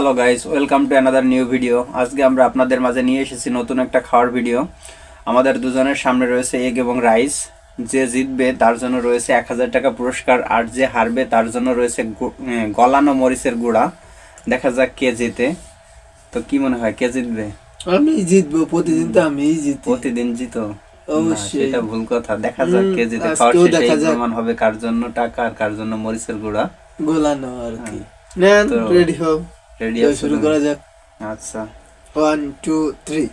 Hello guys, welcome to another new video. আজকে আমরা আপনাদের মাঝে নিয়ে এসেছি নতুন একটা খাওয়ার ভিডিও। আমাদের দুজনের সামনে রয়েছে এগ এবং রাইস। যে জিতবে তার জন্য রয়েছে 1000 টাকা পুরস্কার, আর যে হারবে তার জন্য রয়েছে গলানো মরিচের গুঁড়া। দেখা যাক কে জিতে। তো কি মনে হয় কে জিতবে? আমি জিতবো, প্রতিদিন তো আমিই জিতি। প্রতিদিন জিতো? অবশ্যই। সেটা ভুল কথা। দেখা যাক কে জিতে। খাওয়ার শেষে প্রমাণ হবে কার জন্য টাকা আর কার জন্য মরিচের গুঁড়া গোলানো আর কি। নেন, রেডি হও, রেডি শুরু করা যাক। আচ্ছা, 1 2 3।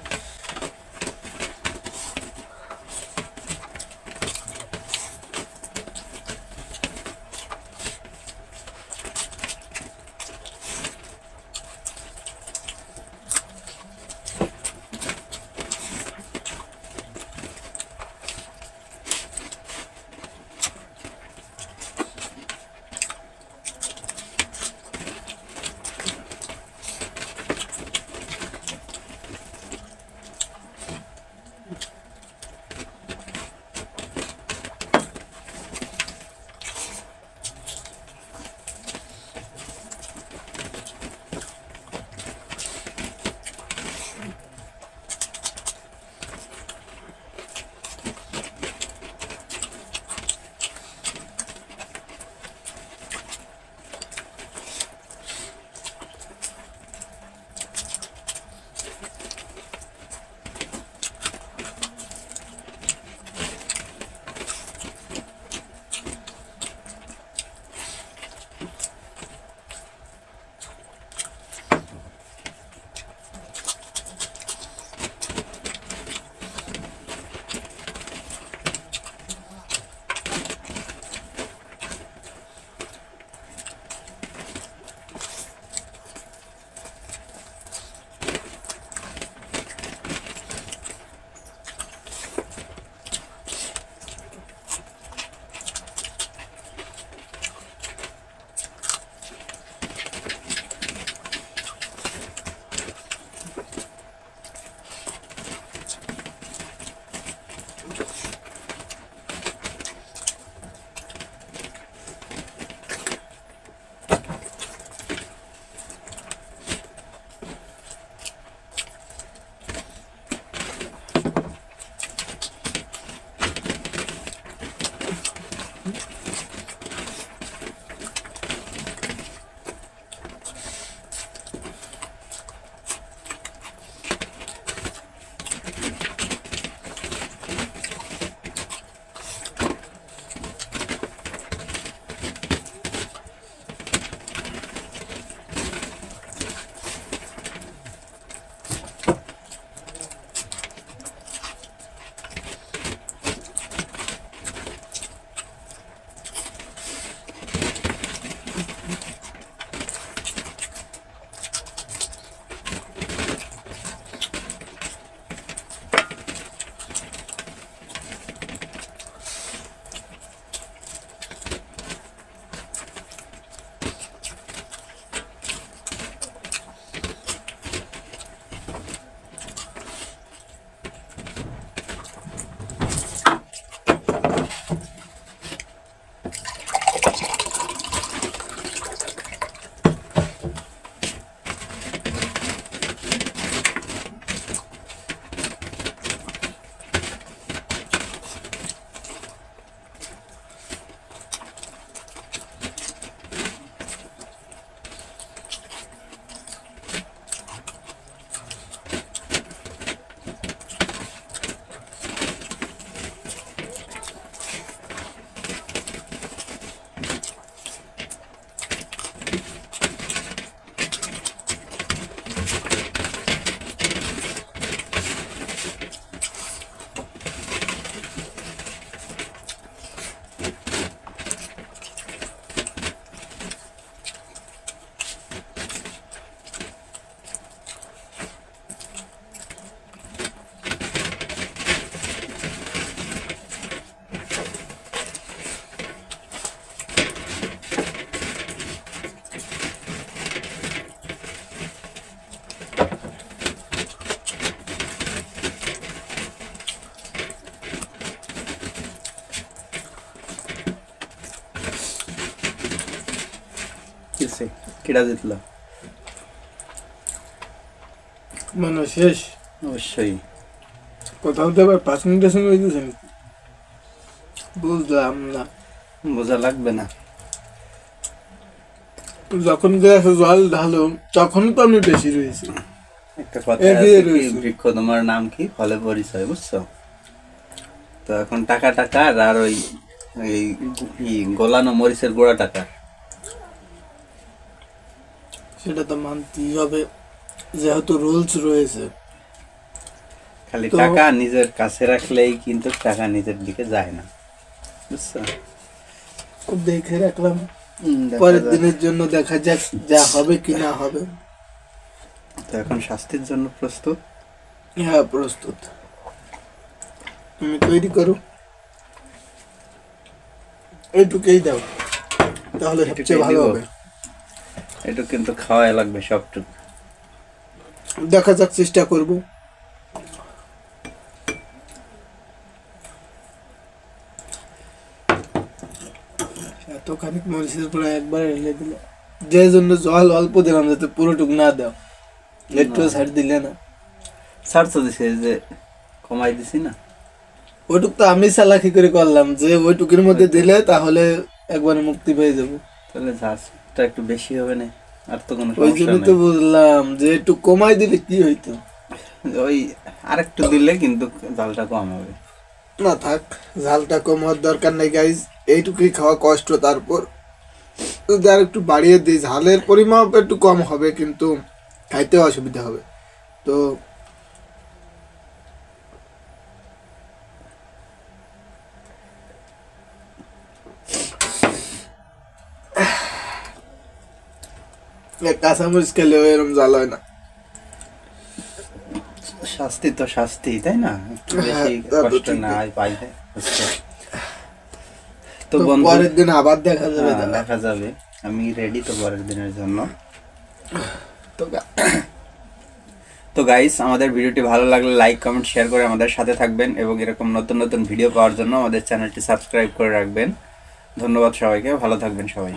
किसे किड़ा जितला? মানে শেষ অবশ্যই। কোথাও তো আবার 5 মিনিটের সঙ্গে হইতেছে নাকি? বুঝলাম না। বোঝা লাগবে না। যখন গ্যাসে জল ঢালো তখন তো আমি বেশি রয়েছি। একটা কথা এগিয়ে আছে কি, রয়েছে। বৃক্ষ তোমার নাম কি, ফলে পরিচয়, বুঝছো? তো এখন টাকা আর ওই গোলানো মরিচের গোড়া টাকা, সেটা তো মানতেই হবে, যেহেতু রুলস রয়েছে। খালি তো- টাকা নিজের কাছে রাখলেই কিন্তু টাকা নিজের দিকে যায় না, বুঝছো? দেখে রাখলাম, দেখা পরের যাক। দিনের জন্য দেখা যাক যা হবে কি না হবে। তো এখন শাস্তির জন্য প্রস্তুত। হ্যাঁ, প্রস্তুত। তুমি তৈরি করো, এইটুকুই দাও, তাহলে সবচেয়ে ভালো দিব? হবে। এটা কিন্তু খাওয়াই লাগবে সবটুকু। দেখা যাক, চেষ্টা করব। এতখানি মরিচের গুঁড়া একবার ঢেলে দিলে, যে জন্য জল অল্প দিলাম যাতে পুরোটুক না দাও, একটু ছাড় দিলে না। ছাড় তো দিছে, যে কমাই দিছি না। ওইটুক তো আমি চালাকি করে করলাম যে ওইটুকের মধ্যে দিলে তাহলে একবারে মুক্তি পেয়ে যাবো। তাহলে ঝাঁজটা একটু বেশি হবে না, আর তো কোনো ওই সমস্যা জন্য নেই। তো বুঝলাম যে একটু কমাই দিলে কি হইতো। ওই আরেকটু দিলে কিন্তু জালটা কম হবে। না থাক, ঝালটা কম হওয়ার দরকার নেই গাইজ, এইটুকুই খাওয়া কষ্ট। তারপর যদি আর একটু বাড়িয়ে দিই, ঝালের পরিমাপ একটু কম হবে কিন্তু খাইতে অসুবিধা হবে। তো কাঁচামরিচ খেলেও এরকম ঝাল হয় না। শাস্তি তো শাস্তি, তাই না? একটু বেশি হ্যাঁ, তা তো কষ্ট ঠিকই। না হয় পাইলে, বুঝছো? তো তো বন্ধু, পরের দিন আবার দেখা যাবে। হ্যাঁ, দেখা যাবে। আমি রেডি তো পরের দিনের জন্য। তো তো গাইস, আমাদের ভিডিওটি ভালো লাগলে লাইক কমেন্ট শেয়ার করে আমাদের সাথে থাকবেন এবং এরকম নতুন নতুন ভিডিও পাওয়ার জন্য আমাদের চ্যানেলটি সাবস্ক্রাইব করে রাখবেন। ধন্যবাদ সবাইকে, ভালো থাকবেন সবাই।